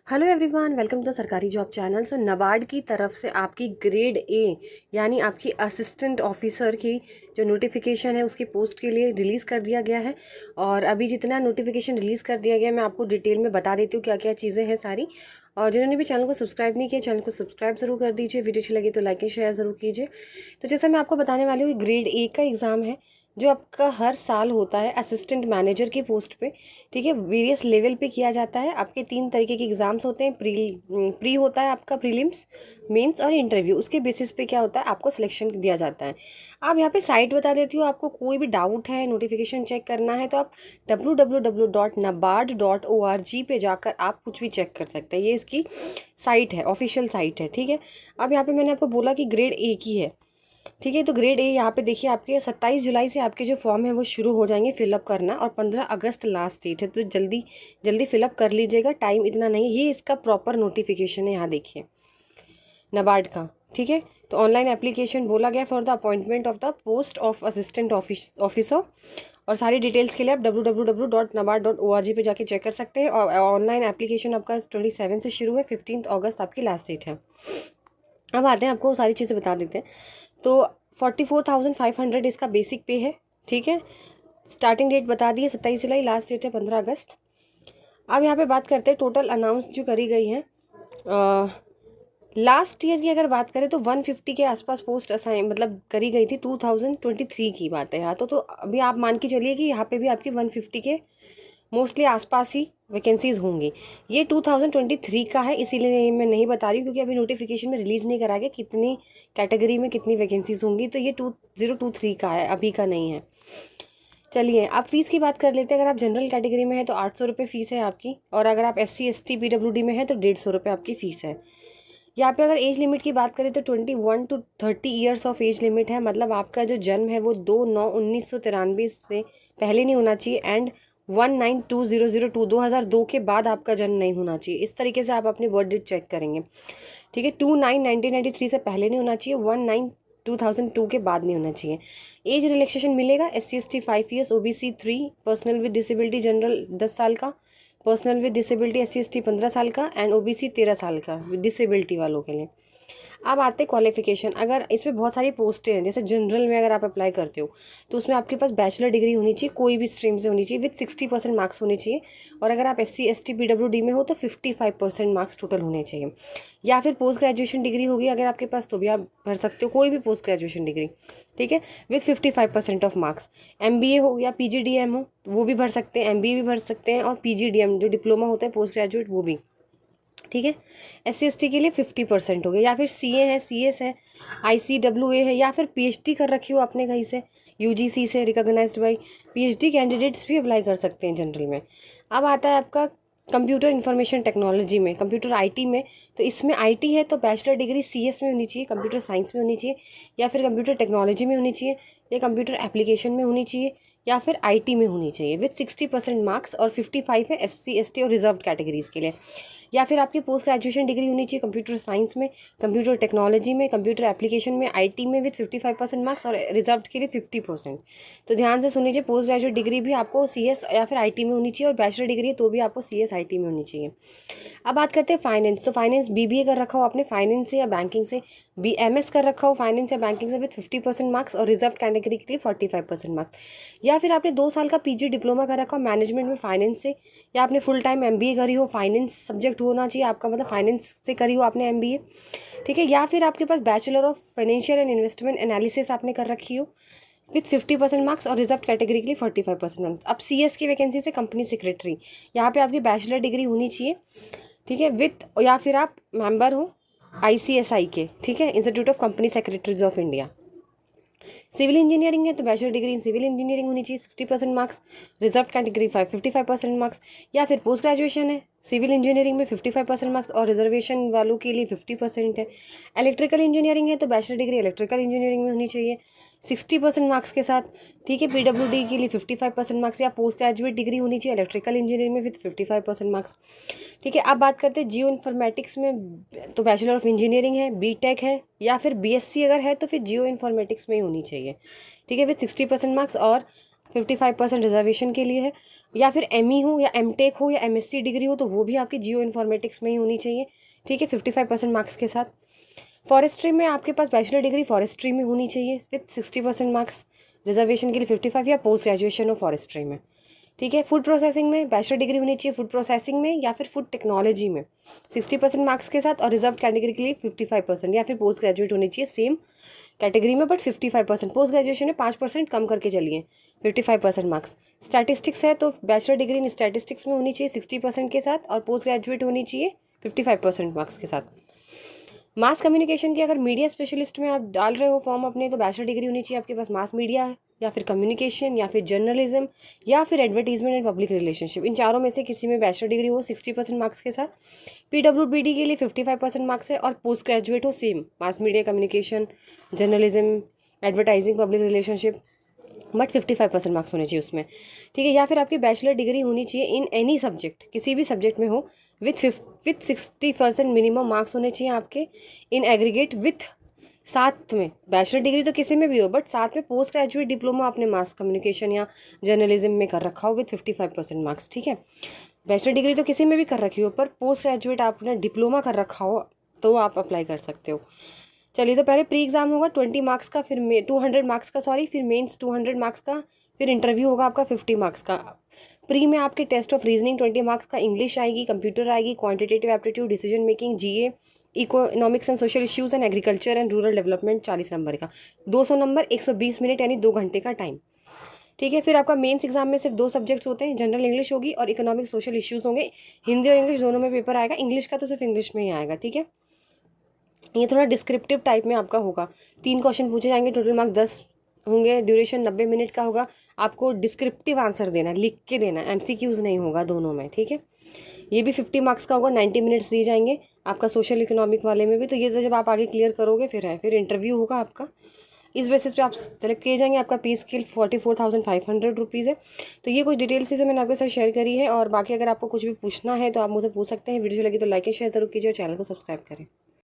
Hello everyone, welcome to the सरकारी job channel. So NABARD की तरफ से आपकी ग्रेड ए यानी आपकी असिस्टेंट ऑफिसर की जो नोटिफिकेशन है उसकी पोस्ट के लिए रिलीज़ कर दिया गया है। और अभी जितना नोटिफिकेशन रिलीज़ कर दिया गया है मैं आपको डिटेल में बता देती हूँ क्या क्या चीज़ें हैं सारी। और जिन्होंने भी चैनल को सब्सक्राइब नहीं किया, चैनल को सब्सक्राइब ज़रूर कर दीजिए। वीडियो अच्छी लगी तो लाइक एंड शेयर ज़रूर कीजिए। तो जैसा मैं आपको बताने वाली हूँ, ग्रेड ए का एग्ज़ाम है जो आपका हर साल होता है असिस्टेंट मैनेजर की पोस्ट पे। ठीक है, वेरियस लेवल पे किया जाता है। आपके 3 तरीके के एग्जाम्स होते हैं। प्री होता है आपका, प्रीलिम्स, मेंस और इंटरव्यू। उसके बेसिस पे क्या होता है, आपको सिलेक्शन दिया जाता है। अब यहाँ पे साइट बता देती हूँ, आपको कोई भी डाउट है, नोटिफिकेशन चेक करना है तो आप www.nabard.org पे जाकर आप कुछ भी चेक कर सकते हैं। ये इसकी साइट है, ऑफिशियल साइट है। ठीक है, अब यहाँ पे मैंने आपको बोला कि ग्रेड ए की है। ठीक है, तो ग्रेड ए यहाँ पे देखिए, आपके 27 जुलाई से आपके जो फॉर्म है वो शुरू हो जाएंगे फिलअप करना, और 15 अगस्त लास्ट डेट है। तो जल्दी जल्दी फिलअप कर लीजिएगा, टाइम इतना नहीं है। ये इसका प्रॉपर नोटिफिकेशन है, यहाँ देखिए नाबार्ड का। ठीक है, तो ऑनलाइन एप्लीकेशन बोला गया for the appointment of the post of assistant officer. और सारी डिटेल्स के लिए आप www.nabard.org पे जाके चेक कर सकते हैं। और ऑनलाइन एप्लीकेशन आपका 27 से शुरू है, 15 अगस्त आपकी लास्ट डेट है। अब आते हैं, आपको सारी चीज़ें बता देते हैं। तो 44,500 इसका बेसिक पे है। ठीक है, स्टार्टिंग डेट बता दी है 27 जुलाई, लास्ट डेट है 15 अगस्त। अब यहाँ पे बात करते हैं टोटल अनाउंस जो करी गई है। लास्ट ईयर की अगर बात करें तो 150 के आसपास पोस्ट असाइन मतलब करी गई थी। 2023 की बात है यहाँ तो अभी आप मान के चलिए कि यहाँ पे भी आपकी 150 के मोस्टली आसपास ही वैकेंसीज होंगी। ये 2023 का है, इसीलिए मैं नहीं बता रही हूँ क्योंकि अभी नोटिफिकेशन में रिलीज़ नहीं करा गया कितनी कैटेगरी में कितनी वैकेंसीज होंगी। तो ये 2023 का है, अभी का नहीं है। चलिए, आप फीस की बात कर लेते हैं। अगर आप जनरल कैटेगरी में है तो 800 रुपये फ़ीस है आपकी, और अगर आप SC ST PWD में है तो 150 रुपये आपकी फ़ीस है। यहाँ पे अगर एज लिमिट की बात करें तो 21 to 30 years of age limit है। मतलब आपका जो जन्म है वो 2/9/1993 से पहले नहीं होना चाहिए, एंड 192002 2002 के बाद आपका जन्म नहीं होना चाहिए। इस तरीके से आप अपनी बर्थ डेट चेक करेंगे। ठीक है, 2/9/1993 से पहले नहीं होना चाहिए, 1/9/2002 के बाद नहीं होना चाहिए। एज रिलैक्सेशन मिलेगा। SC ST 5 years, OBC 3, personal with disability general 10 साल का, personal with disability SC ST 15 साल का, एंड OBC 13 साल का विद डिसेबिलिटी वालों के लिए। अब आते हैं क्वालिफिकेशन। अगर इसमें बहुत सारी पोस्टें हैं, जैसे जनरल में अगर आप अप्लाई करते हो तो उसमें आपके पास बैचलर डिग्री होनी चाहिए, कोई भी स्ट्रीम से होनी चाहिए, विद 60% मार्क्स होने चाहिए। और अगर आप SC ST PWD में हो तो 55% मार्क्स टोटल होने चाहिए। या फिर पोस्ट ग्रेजुएशन डिग्री होगी अगर आपके पास तो भी आप भर सकते हो, कोई भी पोस्ट ग्रेजुएशन डिग्री। ठीक है, विद 55% ऑफ मार्क्स। MBA हो या PGDM हो वो भी भर सकते हैं, MBA भी भर सकते हैं, और PGDM जो डिप्लोमा होता है पोस्ट ग्रेजुएट वो भी। ठीक है, SC ST के लिए 50% हो गया। या फिर CA है, CS है, ICWA है, या फिर PhD कर रखी हो आपने कहीं से, UGC से रिकॉग्नाइज्ड बाई। PhD कैंडिडेट्स भी अप्लाई कर सकते हैं जनरल में। अब आता है आपका कंप्यूटर इंफॉर्मेशन टेक्नोलॉजी में, कंप्यूटर IT में। तो इसमें IT है तो बैचलर डिग्री CS में होनी चाहिए, कंप्यूटर साइंस में होनी चाहिए, या फिर कंप्यूटर टेक्नोलॉजी में होनी चाहिए, या कंप्यूटर एप्लीकेशन में होनी चाहिए, या फिर IT में होनी चाहिए, विथ 60% मार्क्स। और 55 है SC ST और रिजर्व कैटेगरीज के लिए। या फिर आपकी पोस्ट ग्रेजुएशन डिग्री होनी चाहिए कंप्यूटर साइंस में, कंप्यूटर टेक्नोलॉजी में, कंप्यूटर एप्लीकेशन में, IT में, विथ 55% मार्क्स, और रिजर्व के लिए 50%। तो ध्यान से सुन लीजिए, पोस्ट ग्रेजुएट डिग्री भी आपको CS या फिर IT में होनी चाहिए, और बैचलर डिग्री है तो भी आपको CS IT में होनी चाहिए। अब बात करते हैं फाइनेंस। तो फाइनेंस BBA कर रखा हो आपने फाइनेंस से या बैंकिंग से, MS कर रखा हो फाइनेंस या बैंकिंग से, विथ 50% मार्क्स, और रिजर्व कैटेगरी के लिए 45% मार्क्स। या फिर आपने 2 साल का PG डिप्लोमा कर रखा हो मैनेजमेंट में फाइनेंस से, या आपने फुल टाइम MBA करी हो, फाइनेंस सब्जेक्ट होना चाहिए आपका, मतलब फाइनेंस से करी हो आपने MBA। ठीक है, या फिर आपके पास bachelor of financial and investment analysis आपने कर रखी हो, विथ 50% मार्क्स, और रिजर्व कैटेगरी के लिए 45% मार्क्स। अब CS की वैकेंसी से कंपनी सेक्रेटरी, यहाँ पे आपकी बैचलर डिग्री होनी चाहिए। ठीक है, विथ, या फिर आप मेंबर हो ICSI के, ठीक है, institute of company secretaries of India. Civil engineering है तो bachelor degree in civil engineering होनी चाहिए, 60% मार्क्स, रिजर्व कैटेगरी 55% मार्क्स। या फिर पोस्ट ग्रेजुएशन है सिविल इंजीनियरिंग में 55% मार्क्स, और रिजर्वेशन वालों के लिए 50% है। इलेक्ट्रिकल इंजीनियरिंग है तो बैचलर डिग्री इलेक्ट्रिकल इंजीनियरिंग में होनी चाहिए 60% मार्क्स के साथ। ठीक है, PWD के लिए 55% मार्क्स, या पोस्ट ग्रेजुएट डिग्री होनी चाहिए इलेक्ट्रिकल इंजीनियरिंग में विथ 55% मार्क्स। ठीक है, अब बात करते हैं जियो इन्फॉर्मेटिक्स में। तो बैचलर ऑफ इंजीनियरिंग है, BTech है, या फिर BSc अगर है तो फिर जियो इन्फॉर्मेटिक्स में ही होनी चाहिए। ठीक है, विथ 60% मार्क्स। और 55% रिजर्वेशन के लिए है। या फिर ME हो या MTech हो या MSc डिग्री हो तो वो भी आपकी जियो इन्फॉर्मेटिक्स में ही होनी चाहिए, ठीक है, 55% मार्क्स के साथ। फॉरेस्ट्री में आपके पास बैचलर डिग्री फॉरेस्ट्री में होनी चाहिए विथ 60% मार्क्स, रिजर्वेशन के लिए 55 या पोस्ट ग्रेजुएशन हो फॉरेस्ट्री में, ठीक है। फूड प्रोसेसिंग में बैचलर डिग्री होनी चाहिए फूड प्रोसेसिंग में या फिर फूड टेक्नोलॉजी में 60% मार्क्स के साथ, और रिजर्व कैटेगरी के लिए 55% या फिर पोस्ट ग्रेजुएट होनी चाहिए सेम कैटेगरी में बट 55%। पोस्ट ग्रेजुएशन में 5% कम करके चलिए, 55% मार्क्स। स्टैटिस्टिक्स है तो बैचलर डिग्री इन स्टैटिस्टिक्स में होनी चाहिए 60% के साथ, और पोस्ट ग्रेजुएट होनी चाहिए 55% मार्क्स के साथ। मास कम्युनिकेशन की अगर मीडिया स्पेशलिस्ट में आप डाल रहे हो फॉर्म अपने तो बैचलर डिग्री होनी चाहिए आपके पास मास मीडिया या फिर कम्युनिकेशन या फिर जर्नलिज्म या फिर एडवर्टीजमेंट एंड पब्लिक रिलेशनशिप, इन चारों में से किसी में बैचलर डिग्री हो 60% मार्क्स के साथ। PWBD के लिए 55% मार्क्स है, और पोस्ट ग्रेजुएट हो same mass media communication journalism advertising public relationship but 55% marks होने चाहिए उसमें, ठीक है। या फिर आपकी बैचलर डिग्री होनी चाहिए इन एनी सब्जेक्ट, किसी भी सब्जेक्ट में हो विथ 60% मिनिमम मार्क्स होने चाहिए आपके इन एग्रीगेट, विथ साथ में बैचलर डिग्री तो किसी में भी हो बट साथ में पोस्ट ग्रेजुएट डिप्लोमा आपने मास कम्युनिकेशन या जर्नलिज्म में कर रखा हो विथ 55% मार्क्स, ठीक है। बैचलर डिग्री तो किसी में भी कर रखी हो पर पोस्ट ग्रेजुएट आपने डिप्लोमा कर रखा हो तो आप अप्लाई कर सकते हो। चलिए, तो पहले प्री एग्ज़ाम होगा 20 मार्क्स का, फिर 200 मार्क्स का, सॉरी, फिर मेंस 200 मार्क्स का, फिर इंटरव्यू होगा आपका 50 मार्क्स का। प्री में आपके टेस्ट ऑफ रीजनिंग 20 मार्क्स का, इंग्लिश आएगी, कंप्यूटर आएगी, quantitative aptitude, decision making, GA, economics and social issues and agriculture and rural development 40 number का, 200 नंबर, 120 मिनट यानी 2 घंटे का टाइम, ठीक है। फिर आपका मेंस एग्जाम में सिर्फ 2 सब्जेक्ट्स होते हैं, जनरल इंग्लिश होगी और इकोनॉमिक सोशल इश्यूज़ होंगे, हिंदी और इंग्लिश दोनों में पेपर आएगा, इंग्लिश का तो सिर्फ इंग्लिश में ही आएगा, ठीक है। ये थोड़ा डिस्क्रिप्टिव टाइप में आपका होगा, 3 क्वेश्चन पूछे जाएंगे, टोटल मार्क 10 होंगे, ड्यूरेशन 90 मिनट का होगा, आपको डिस्क्रिप्टिव आंसर देना है, लिख के देना है, MCQs नहीं होगा दोनों में, ठीक है। ये भी 50 मार्क्स का होगा, 90 मिनट्स दिए जाएंगे आपका सोशल इकोनॉमिक वाले में भी। तो ये तो जब आप आगे क्लियर करोगे फिर है, फिर इंटरव्यू होगा आपका, इस बेसिस पे आप सेलेक्ट किए जाएंगे। आपका पे स्केल 44,500 रुपीज़ है। तो ये कुछ डिटेल्स थी जो मैंने आपके साथ शेयर करी है, और बाकी अगर आपको कुछ भी पूछना है तो आप मुझसे पूछ सकते हैं। वीडियो लगी तो लाइक एंड शेयर जरूर कीजिए और चैनल को सब्सक्राइब करें।